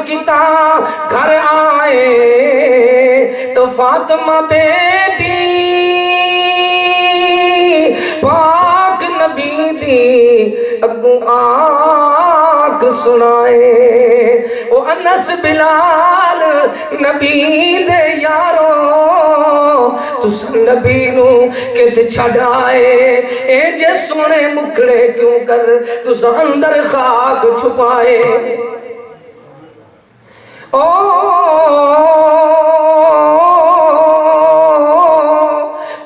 مکتا گھر آئے تو فاطمہ بیٹی پاک نبی دی اگوں آنکھ سنائے او انس بلال نبی دے یارو تس نبی نو کت چھڑائے اے جے سونے مکڑے کیوں کر تس اندر خاک چھپائے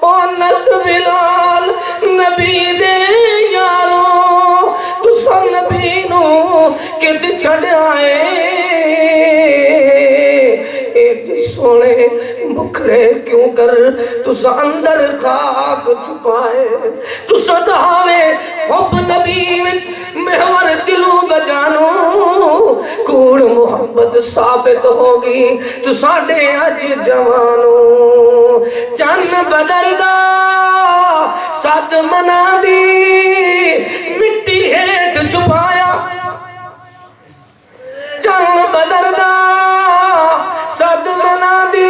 انس بلال نبی دے یارو تس نبی نو کت چھڑائے سونے بکھرے کیوں کر تس اندر خاک چھپائے تس دعوے حب نبی وچ محور دلوں بجانو کوڑ محبت ثابت ہوگی تو ساڑے اج جوانو چن بدر دا سات منا دی مٹی ہیٹ چھپایا چن بدر دا سات منا دی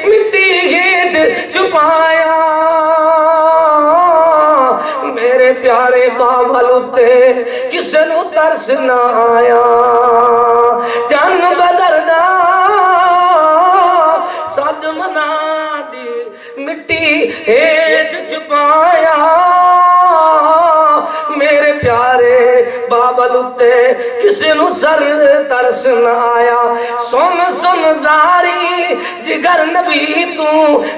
مٹی ہیٹ چھپایا میرے پیارے بابل اتے کسے نو ترس نہ آیا چن بدر دا سات منا دی مٹی ہیٹ چھپایا میرے پیارے بابل اتے کسی نو سر ترس نہ آیا سن سن زاری جگر نبی تو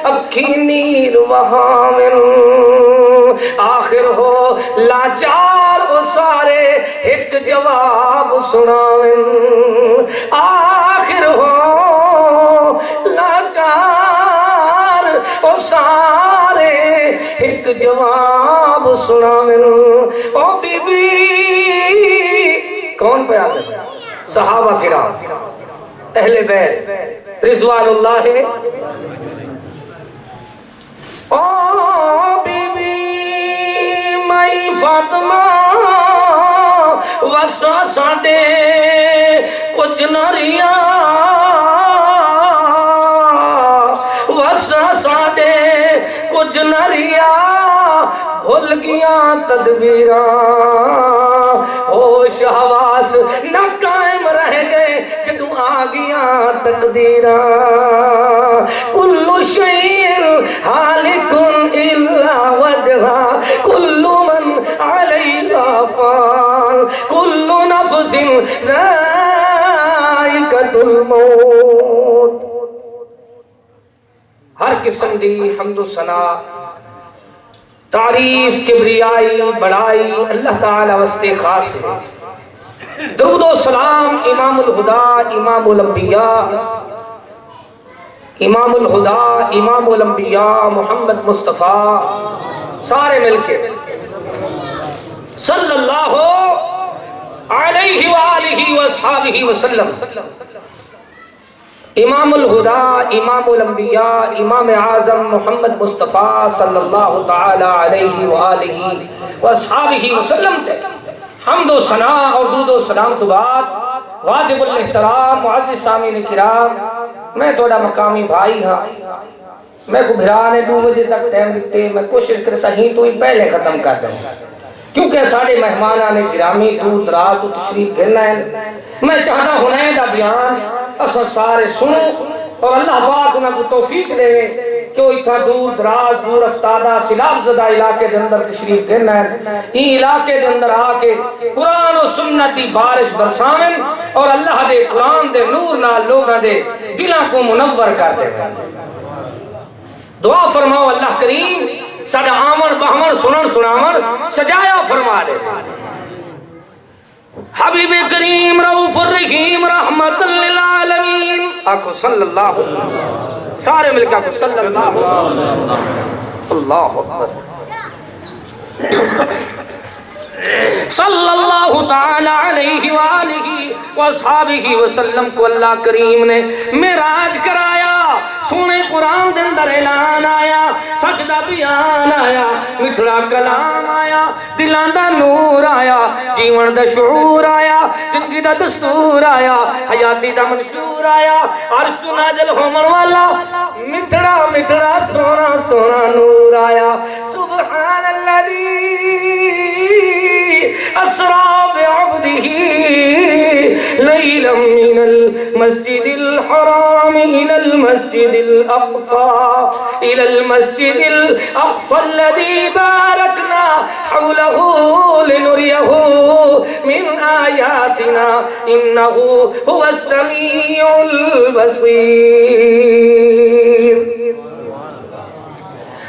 اکھی نیر وہامن آخر ہو لاچار وہ سارے ایک جواب سناویں آخر ہو لاچار وہ سارے ایک جواب سناویں او بی بی کون پہ آتے ہیں صحابہ کرام اہل بیت رضوان اللہ او بی بی مائی فاطمہ وسا ساڑے کچھ نریا وسا ساڑے کچھ نریا بھول گیا تدبیران ہوش حواس نہ قائم رہ گئے جدو آ گیا تقدیران کل شیء حالک الا وجہا کل من علیہا فان کل نفس ذائقۃ الموت ہر قسم دی حمد و ثنا تعریف کبریائی بڑائی اللہ تعالی واسطے خاص ہے درود و سلام امام الہدا امام الانبیاء امام الہدا امام الانبیاء محمد مصطفیٰ سارے مل کے صلی اللہ علیہ وآلہ وآصحابہ وسلم امام الہدا امام الانبیاء امام اعظم محمد مصطفیٰ صلی اللہ تعالی علیہ وآلہ وآصحابہ وسلم سے حمد و ثنا اور درود و سلام تو بعد واجب الاحترام معزز سامعین کرام میں توڑا مقامی بھائی ہاں میں کو بھرانے 2 بجے تک ٹائم دیتے میں کوشش کر سہی تو ہی پہلے ختم کر دوں کیونکہ ساڑے مہمانہ نے گرامی دور دراز تو تشریف گرنا ہے میں چاہتا ہوں دا بیان اسا سارے سنو اور اللہ پاک انہاں کو توفیق دے کہ وہ اتنا دور دراز دور افتادہ سیلاب زدہ علاقے دے اندر تشریف گرنا ہے این علاقے دے اندر آکے قرآن و سنت دی بارش برسامن اور اللہ دے قرآن دے نور نہ لوگاں دے دلوں کو منور کر دے دعا فرماؤ اللہ کریم ساڑھا آمن بہمن سنن سنامن سجایا فرما دے حبیب کریم رؤوف الرحیم رحمت للعالمین آکھو صلی اللہ سارے مل کے آکھو صلی اللہ اللہ اکبر صلی اللہ تعالی علیہ وآلہ وآصحابہ وسلم کو اللہ کریم نے معراج کرایا سونے قرآن دے اندر اعلان آیا، سچ دا بیان آیا، مٹھڑا کلام آیا، دلان دا نور آیا، جیون دا شعور آیا، زندگی دا دستور آیا، حیاتی دا منشور آیا، عرش تو نازل ہومن والا مٹھڑا مٹھڑا سونا سونا نور آیا۔ سبحان الذی اسرا بعبده لیلا من المسجد الحرام الى المسجد الاقصى الى المسجد الاقصى الذي باركنا حوله لنريه من آياتنا انه هو السميع البصير۔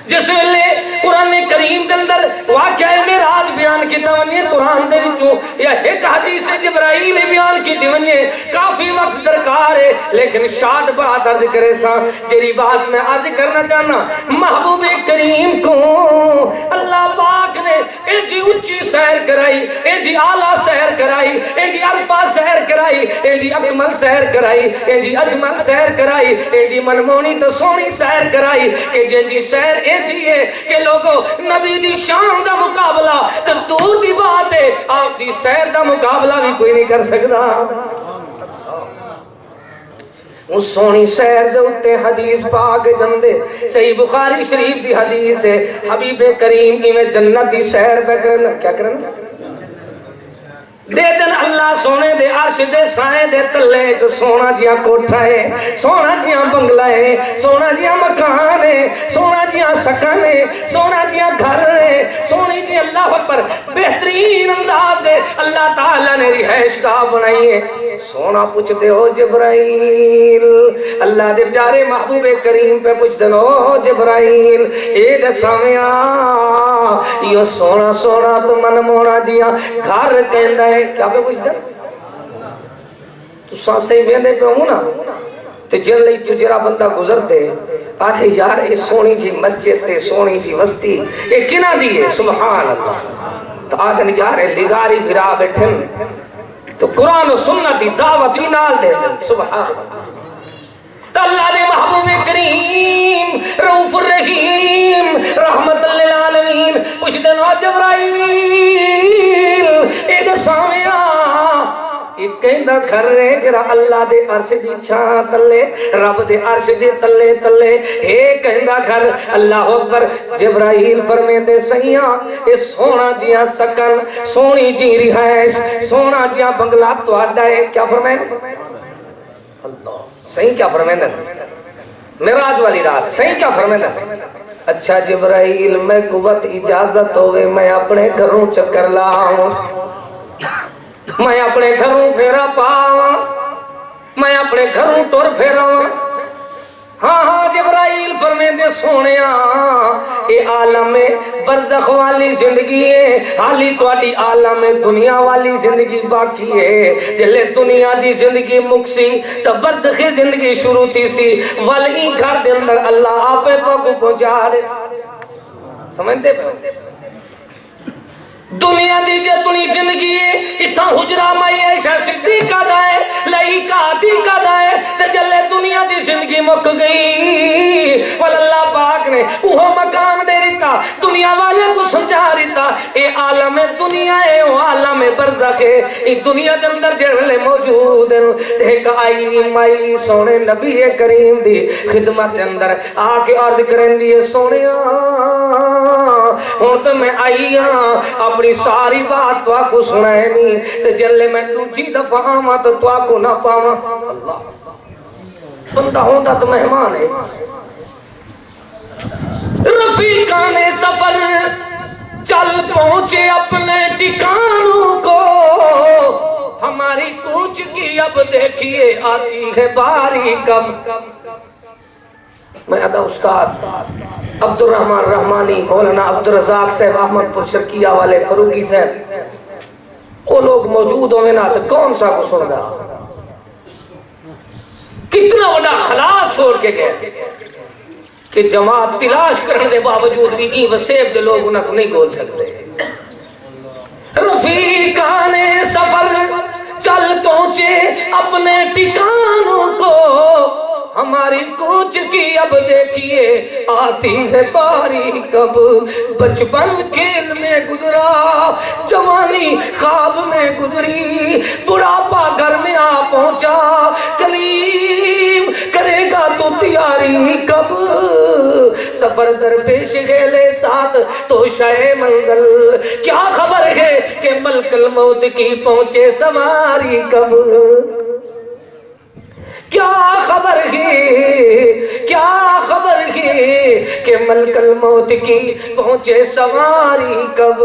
جس ویلے قرآن کریم کے اندر واقعہ معراج بیان کیتا ونجے قرآن دے وچوں یا ایک حدیث جبرائیل بیان کیتی ونجے کافی وقت درکار ہے، لیکن شارٹ بات عرض کرے سا جیری بات میں عرض کرنا چاہنا، محبوب کریم کو اللہ پاک نے اے جی اچھی سیر کرائی، اے جی اعلیٰ سیر کرائی، اے جی عرفہ سیر کرائی، اے جی اکمل سیر کرائی، اے جی اجمل سیر کرائی، اے جی منمونی تو سونی سیر کرائی کہ جی سیر اے جی ہے کہ لوگوں نبی دی شان دا مقابلہ تو دور دی بات ہے، آپ دی سیر دا مقابلہ بھی کوئی نہیں کر سکتا۔ اس سونی سیر جو اتے حدیث پاک جندے صحیح بخاری شریف دی حدیث ہے، حبیب کریم کی میں جنت دی سیر پہ کرنا کیا کرنا دے دن اللہ سونے دے عرش دے سائے دے تلے جو سونا جیاں کوٹھا ہے، سونا جیاں بنگلہ ہے، سونا جیاں مکان ہے، سونا جیاں سکن ہے، سونا جیاں گھر ہے، سونی جی اللہ پر بہترین انداز دے اللہ تعالیٰ نے رہائش گاہ بنائی ہے۔ سونا پوچھ دے ہو جبرائیل، اللہ دے پیارے محبوب کریم پہ پوچھ دے ہو جبرائیل، اے دسامیاں یہ سونا سونا تو من مونا جیاں گھر کہندہ ہے، کیا پہ پوچھ دے تو سانس ہی بیندے پہ ہوں نا تو جل لئی تجرہ بندہ گزر دے آدھے یار اے سونی جی مسجد تے سونی جی وستی اے کنا دیئے سبحان اللہ تو آدھے یار اے لگاری بھرا بیٹھن تو قرآن و سنت دی دعوت بھی نال دے سبحان اللہ تو اللہ دے محبوب کریم رؤوف الرحیم رحمت للعالمین پوچھ دے نو جبرائیل اے دے سامیاں ایک کہندہ گھر رہے جرا اللہ دے عرش دی چھاں تلے رب دے عرش دے تلے تلے ایک کہندہ گھر اللہ اکبر جبرائیل فرمے دے سیاں اے سونا جیاں سکن سونی جی رہائش سونا جیاں بنگلہ تو آڈا ہے کیا فرمائے اللہ صحیح کیا فرمائے معراج والی رات صحیح کیا فرمائے اچھا جبرائیل میں قوت اجازت ہوئے میں اپنے گھروں چکر لاؤں میں اپنے گھروں پھیرا پاؤں میں اپنے گھروں ٹور پھیراؤں ہاں ہاں جبرائیل فرمے دے سونیاں اے عالم برزخ والی زندگی ہے حالی توڑی عالم دنیا والی زندگی باقی ہے جلے دنیا دی زندگی مکسی تو برزخ زندگی شروع تھی سی والی گھر دے اندر اللہ آپے کو پہنچا دے سمجھتے پہ دنیا دی جتنی زندگی ہے اتھا حجرہ مائی عائشہ صدیقہ دائے لئیکہ عتیقہ دائے تجلے دنیا دی زندگی مک گئی واللہ پاک نے وہ مقام دے رہتا دنیا والے کو سمجھا رہتا اے عالم دنیا ہے وہ عالم برزخ ہے ایک دنیا دے اندر جڑلے موجود ہیں ایک آئی مائی سونے نبی کریم دی خدمت دے اندر آکے عرض کریں دیئے سونے ہوں تو میں آئی اپنی ساری بات تو آپ کو سنائے نہیں تو جلے میں دوجی دفعہ آما تو آپ کو نہ پاما اللہ بندہ ہوتا تو مہمان ہے رفیقان سفر چل پہنچے اپنے ٹھکانوں کو ہماری کوچ کی اب دیکھیے آتی ہے باری کب میں ادا استاد عبدالرحمن رحمانی مولانا عبدالرزاق صاحب احمد پور شرکیہ والے فروغی صاحب وہ لوگ موجود ہوئے نا تو کون سا کو سن رہا کتنا بڑا خلاص چھوڑ کے گئے کہ جماعت تلاش کرنے دے باوجود بھی این وسیب دے لوگ انہاں کو نہیں گول سکتے رفیقان سفر چل پہنچے اپنے ٹھکانوں کو ہماری کوچ کی اب دیکھیے آتی ہے باری کب، بچپن کھیل میں گزرا، جوانی خواب میں گزری، بڑھاپا گھر میں آ پہنچا، کلیم کرے گا تو تیاری کب، سفر در پیش گیلے ساتھ تو شے منزل، کیا خبر ہے کہ ملک الموت کی پہنچے سواری کب، کیا خبر ہے، کیا خبر ہے کہ ملک الموت کی پہنچے سواری کب،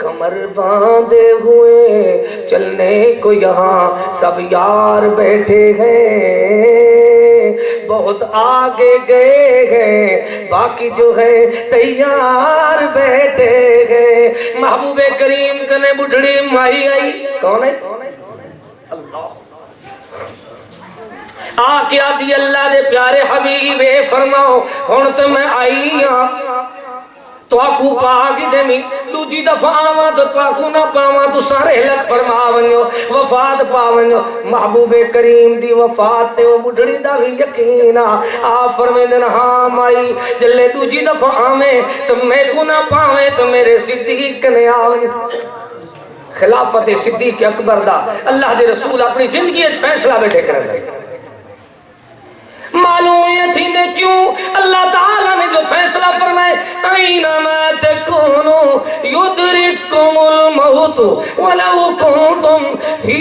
کمر باندھے ہوئے چلنے کو یہاں سب یار بیٹھے ہیں، بہت آگے گئے ہیں باقی جو ہے تیار بیٹھے ہیں، محبوب کریم کنے بڑھڑی مائی آئی، کون ہے؟ اللہ آکے آتی اللہ دے پیارے حبیبے فرماؤ ہون تو میں آئی ہاں تو آکو پاگی دے میں دوجی دفعہ آواں تو آکو نہ پاواں تو سارے ہلت فرماونیو وفات پاونیو، محبوب کریم دی وفات تے وہ بڑھڑی دا بھی یقینا آپ فرمے دن ہاں مائی جلے دوجی دفعہ آویں تو میں کو نہ پاویں تو میرے صدیق کنے آویں، خلافت صدیق اکبر دا اللہ دے رسول اپنی زندگی ایک فیصلہ بیٹھے کریں گے، معلوم یہ تھی نے کیوں اللہ تعالیٰ نے جو فیصلہ فرمائے اینما تکونو یدرککم الموت ولو کنتم فی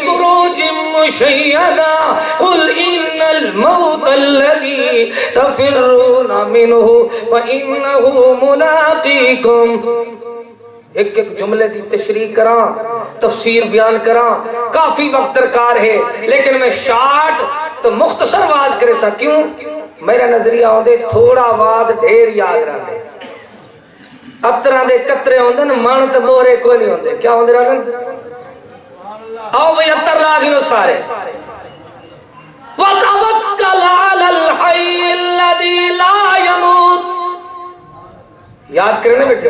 بروج مشیدہ قل ان الموت الذی تفرون منہ فإنہ ملاقیکم، ایک ایک جملے دی تشریح کراں تفسیر بیان کراں کافی وقت درکار ہے، لیکن میں شارٹ تو مختصر واز کرے سا، کیوں میرا نظریہ ہوندے تھوڑا واز ڈھیر یاد رہندے، اترہ دے قطرے ہوندے مانت بورے کوئی نہیں ہوندے، کیا ہوندے رہندے؟ آؤ بھئی اتر لاغینو سارے وَتَوَكَّلْ عَلَى الْحَيِّ الَّذِي لَا يَمُوتُ، یاد کرنے بیٹھے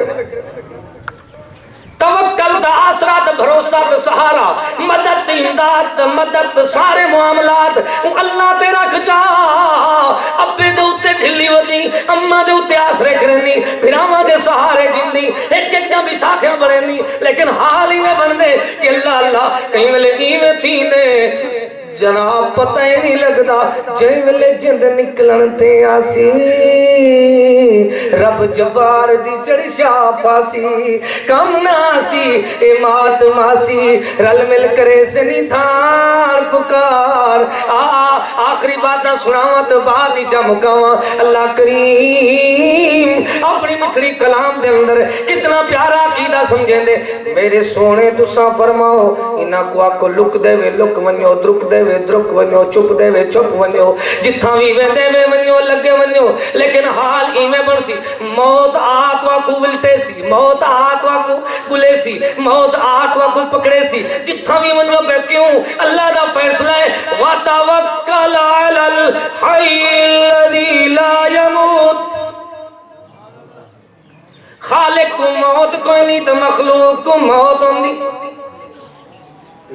توکل تا آسرا تا بھروسہ تا سہارا، مدد امداد مدد سارے معاملات اللہ تے رکھ جا، ابے دے اتے ڈھلی ہوتی، اماں دے اتے آسرے کرنی، پھراواں دے سہارے گندی، ایک ایک جہاں بھی ساکھیں برنی، لیکن حال ہی میں بن دے کہ اللہ اللہ کہیں ملے ایویں تھی نے جناب پتہ ہی نہیں لگدا جائیں ملے جند نکلن تے آسی، رب جبار دی چڑشا پاسی کم ناسی امات ماسی رل مل کرے سنی تھان پکار، آخری باتاں سناوات بعد ہی چمکاواں، اللہ کریم اپنی مٹھڑی کلام دے اندر کتنا پیارا عقیدہ سمجھیں دے، میرے سونے تساں فرماؤ انہاں کو آکو لک دے وے لک ونیو، درک دے وے درک ونیو، چپ دے وے چپ ونیو، جتھاں بھی وے وے ونیو لگے ونیو، لیکن حال ہی میں بن سی موت آتوا کو ولتے سی، موت آتوا کو گلے سی، موت آتوا کو پکڑے سی، جتھاں بھی ونیو پہ کیوں اللہ دا فیصلہ ہے وَتَوَكَّلْ عَلَى الْحَيِّ الَّذِي لَا يَمُوتُ، خالق کو موت کوئی نہیں تو مخلوق کو موت ہوندی،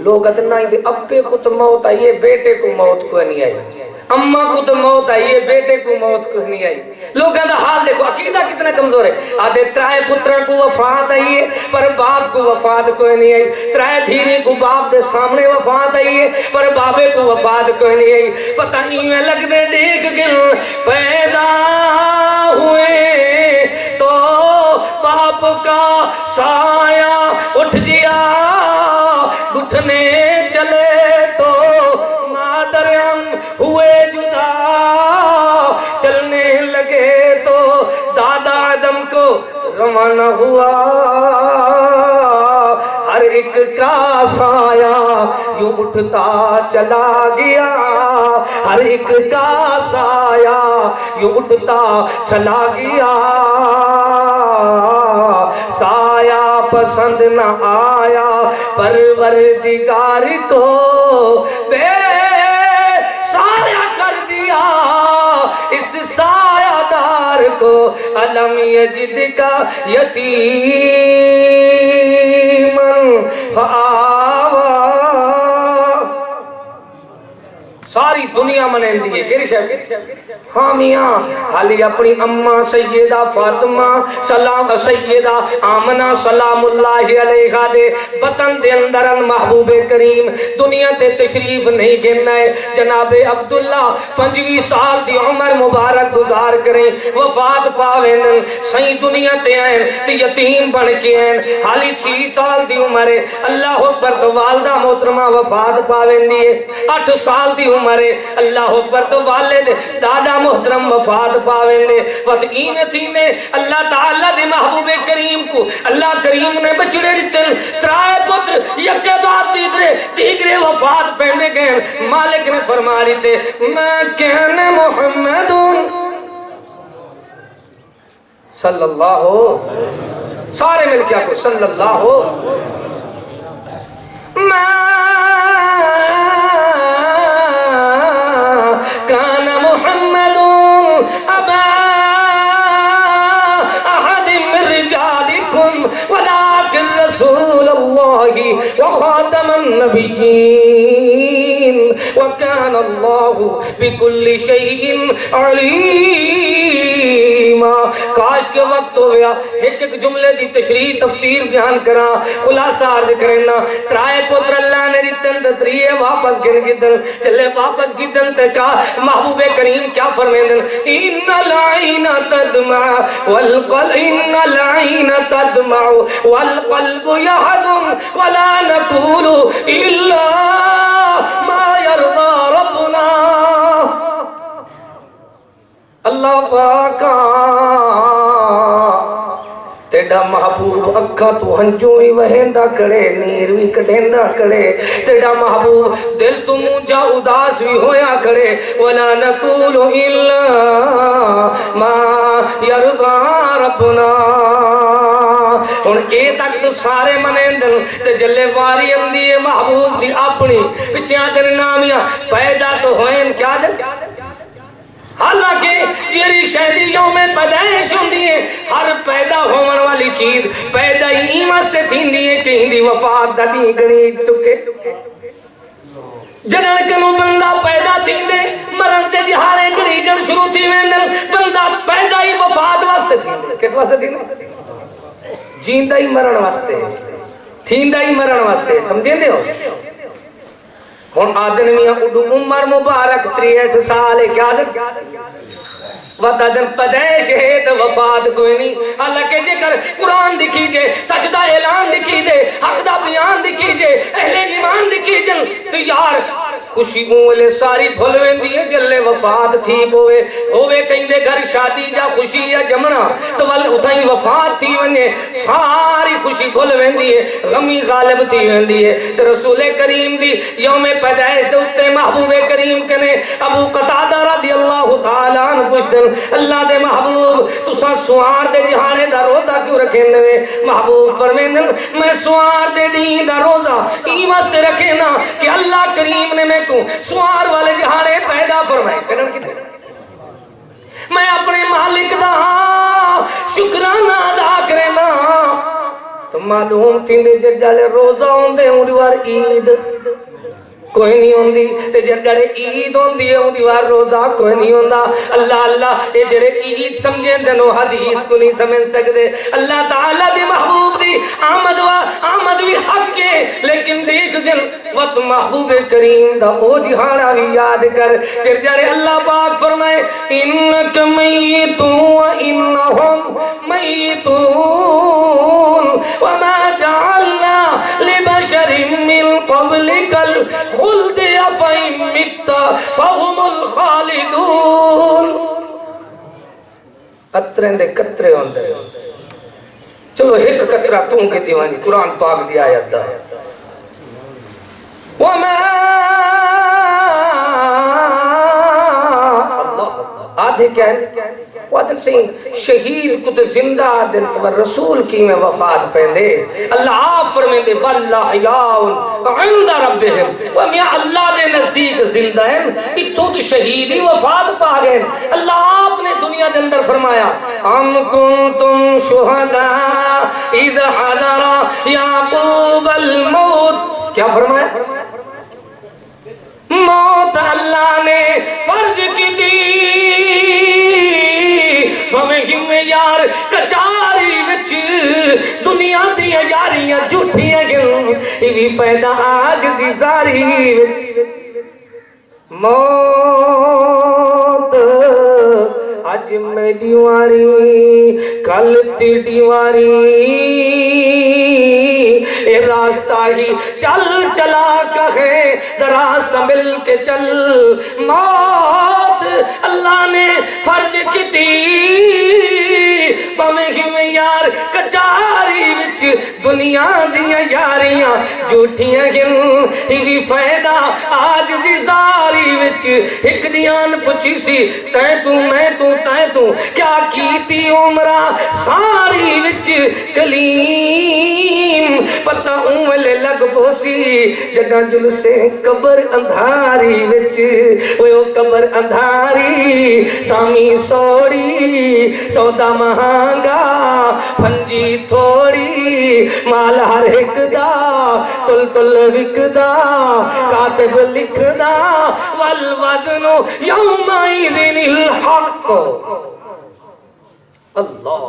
لوگ اتنا ہی دے ابے کو تو موت آئی ہے بیٹے کو موت کو نہیں آئی، اماں کو تو موت آئی ہے بیٹے کو موت کو نہیں آئی، لوگوں کا حال دیکھو عقیدہ کتنا کمزور ہے، آدھے ترائے پترہ کو وفات آئی ہے پر باپ کو وفات کوئی نہیں آئی، ترائے دھیرے کو باپ دے سامنے وفات آئی ہے پر بابے کو وفات کوئی نہیں آئی، پتہ ہی میں لگ دے دیکھ گل پیدا ہوئے تو باپ کا سایہ اٹھ گیا، گھٹنے چلے تو مادر ہم ہوئے جدا، چلنے لگے تو دادا آدم کو روانہ ہوا، ہر ایک کا سایہ یوں اٹھتا چلا گیا، ہر ایک کا سایہ یوں اٹھتا چلا گیا، سایہ پسند نہ آیا پروردگار کو بے سایہ کر دیا اس سایہ دار کو، علم یجد کا یتیما فآوا، ساری دنیا منین دیئے کیری شاید ہاں میاں حالی اپنی اماں سیدہ فاطمہ سلام سیدہ آمنہ سلام اللہ علیہ دے بطن دے اندرن محبوب کریم دنیا تے تشریف نہیں گھننا ہے جناب عبداللہ 25 سال دی عمر مبارک گزار کریں وفات پاویں سہی دنیا تے آئیں تے یتیم بن کے آئیں حالی 6 سال دی عمر ہے اللہ اکبر تو والدہ محترمہ وفات پاویں دیئے 8 سال دی عمر ہے اللہ اکبر تو والد دادا محترم وفات پاویں دے وقت این تینے اللہ تعالیٰ دے محبوب کریم کو اللہ کریم نے بچڑے رتن ترائے پتر یکے بات تیگرے وفات پہنے گئے مالک نے فرما رہتے میں کہنے محمد صلی اللہ ہو سارے مل کیا کو صلی اللہ ہو میں كان محمد أبا أحد من رجالكم ولكن رسول الله وخاتم النبيين وكان الله بكل شيء عليما کاش کے وقت ہو گیا ایک جملے دی تشریح تفسیر بیان کرا خلاصہ عرض کرنا ترائے پتر اللہ نے ریتن تتریے واپس گر گدن جلے واپس گدن تکا محبوب کریم کیا فرمین ان العین تدمع والقلب یحزن ولا نقول الا ما يرضى ربنا اللہ پاکا تیڑا محبوب اکھا تو ہنجوں ہی وہندہ کرے نیر بھی کٹھندہ کرے تیڑا محبوب دل تو مجھا اداس بھی ہویا کرے وَلَا نَقُولُ إِلَّا مَا يَرْضَى رَبُّنَا اور اے تک تو سارے منیندن تے جلے واری اندیے محبوب دی اپنی پچھیاں دن نامیاں پیدا تو ہوئیں کیا دن حالانکہ جیری شہدی یوم پیدائش ہوندی ہے ہر پیدا ہونے والی چیز پیدا ہی واسطے تھیندی ہے کہ ہندی وفات دا دی گنی ٹکے جنن کنو بندہ پیدا تھیندے مرن تے جہارے گنی جن شروع تھی ویندن بندہ پیدا ہی وفات واسطے تھیندے کت واسطے تھیندے جیندہ ہی مرن واسطے تھیندہ ہی مرن واسطے سمجھیں دے ہو ہون آدن میاں اڈو عمر مبارک 63 سال ہے کیا دن وقت آدن پیدائش ہے تو وفات کوئی نہیں اللہ کے جے کر قرآن دکھی جے سجدہ اعلان دکھی جے حق دا بیان دکھی جے اہل ایمان دکھی جن تو یار خوشی اولے ساری بھلویں دیئے جلے وفات تھی ہوئے کہیں دے گھر شادی جا خوشی یا جمنا تو والے اتھائیں وفات تھی ونجے ساری خوشی بھلویں دیئے غمی غالب تھی وندیئے تو رسول کریم دی یوم پیدائش دے اتے محبوب کریم کنے ابو قتادہ رضی اللہ تعالیٰ عنہ پوچھتن اللہ دے محبوب تو سا سوار دے جہانے دا روزہ کیوں رکھیں دے محبوب فرمیندن میں سوار دے دین دا روزہ ایمس تے رکھیں نا کہ اللہ کریم نے میں کو سوار والے جہانے پیدا فرمائے کرن کی دے میں اپنے مالک دا شکرانہ ادا کرنا تو معلوم تھی دے جالے روزہ ہوندے ہوندیوار عید کوئی نہیں ہوندی تے جڑے عید ہوندی ہے ہوندیوار روزہ کوئی نہیں ہوندا اللہ اللہ اے جڑے عید سمجھیں دنو حدیث کو نہیں سمجھ سکدے اللہ تعالیٰ دی محبوب دی آمد بھی حق کے لیکن دیکھ گل وقت محبوب کریم دا او جہانا بھی یاد کر جڑے اللہ پاک فرمائے انک میتون و انہم میتون وما جعلنا لبشر من قبلک الخلد افئن مت فهم الخالدون قطریں دے قطرے ہوندے چلو ایک قطرہ توں کی دیوانی قرآن پاک دی آیت دا وما آدھے کہنے وعدن سے شہید کت زندہ دن تو رسول کی میں وفات پہندے اللہ آپ فرمین دے واللہ یاؤن عند ربہم ومیا اللہ دے نزدیک زندہ ہیں اتھو تو شہیدی وفات پا گئے اللہ آپ نے دنیا دے اندر فرمایا ام کنتم شہداء اذ حضر یعقوب الموت کیا فرمایا موت اللہ نے فرض کی دی بھویں یار کچاری وچ دنیا دیا یاریاں جھوٹیاں گیوں یہ بھی فائدہ آج دی زاری وچ موت آج میں دیواری کل تی دیواری اے راستہ ہی چل چلا کہے ذرا سنبھل کے چل موت اللہ نے فرض کی تھی بھویں یار کچاری وچ دنیا دیا یاریاں جھوٹیاں گن ہی بھی فائدہ آج دی زاری وچ ایک دیان پچھی سی تائیں تو میں تو تائیں تو کیا کیتی عمرہ ساری وچ کلیم پتہ اوملے لگ پوسی جگہ جل سے قبر اندھاری وچ وہ قبر اندھاری سامی سوڑی سودا مہانگا پھنجی تھوڑی مال ہر ایک دا تل تل وکدا کاتب لکھدا والوزن یومئذ الحق اللہ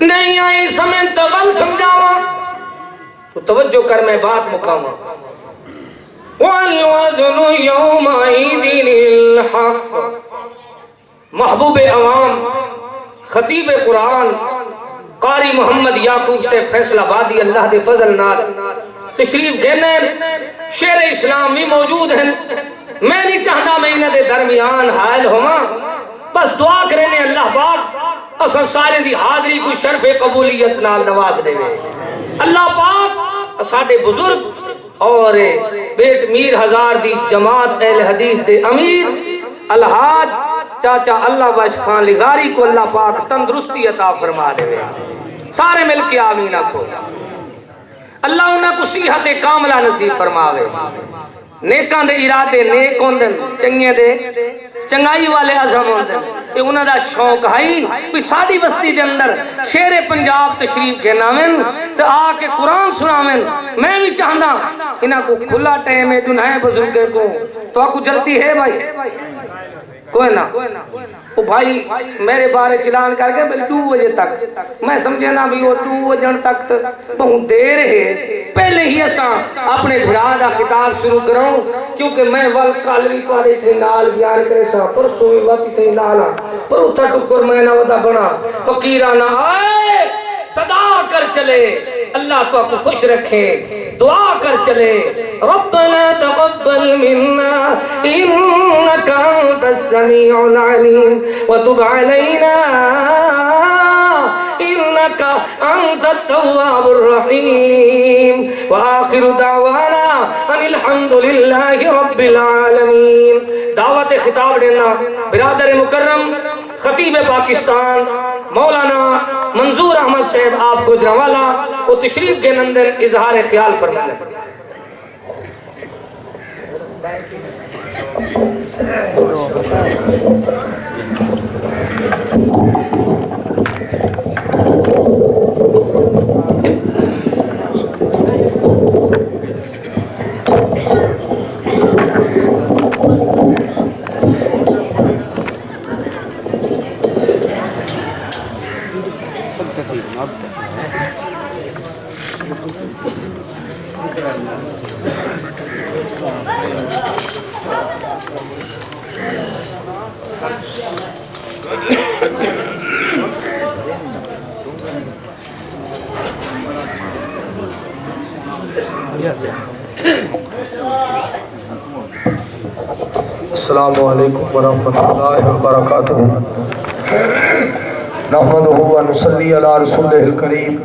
نہیں آئی سمجھ تول سمجھاواں تو توجہ کر میں بات مقامہ والوزن یومئذ الحق محبوب عوام خطیب قرآن قاری محمد یعقوب سے فیصلہ بادی اللہ دے فضل نال تشریف گھنے شیر اسلام بھی موجود ہیں میں نہیں چاہتا میں انہیں دے درمیان حائل ہوا بس دعا کرنے اللہ پاک اصلا سارے دی حاضری کوئی شرف قبولیت نال نواز دے اللہ پاک ساڑے بزرگ اور بیٹ میر ہزار دی جماعت اہل حدیث دے امیر الحاج چاچا اللہ بخش خان لغاری کو اللہ پاک تندرستی عطا فرما دے سارے مل کے آمین آکھو اللہ انہاں کو صحت کاملہ نصیب فرماوے نیکاں دے ارادے نیک ہوندن چنگے دے چنگائی والے عظم ہوندن یہ انہاں دا شوق ہے کوئی ساڑی بستی دے اندر شیر پنجاب تشریف کے نامن تو آ کے قرآن سنامن میں بھی چاہنا انہاں کو کھلا ٹائم ہے دنیا بزرگے کو تو آپ کو جلتی ہے بھائی کوئی نہ وہ بھائی میرے بارے چلان کر کے 2 بجے تک میں سمجھے نا بھی وہ 2 بجن تک بہت دیر ہے پہلے ہی ایسا اپنے بھرادہ خطاب شروع کروں کیونکہ میں والکالوی توڑے تھے نال بیان کرے سا پرسوئی واتی تھے نالا پر اتھا ٹکر میں نہ ودا بنا فقیرانہ آئے صدا کر چلے اللہ تو آپ کو خوش رکھے دعا کر چلے ربنا تقبل منا انك انت السميع العليم وتب علينا انك انت التواب الرحيم واخر دعوانا ان الحمد لله رب العالمين دعوت خطاب دینا برادر مکرم خطیب پاکستان مولانا منظور احمد صاحب آپ گجرانوالا وہ تشریف کے اندر اظہار خیال فرمانے السلام علیکم ورحمۃ اللہ وبرکاتہ نحمدہ و نصلی علی رسولہ الکریم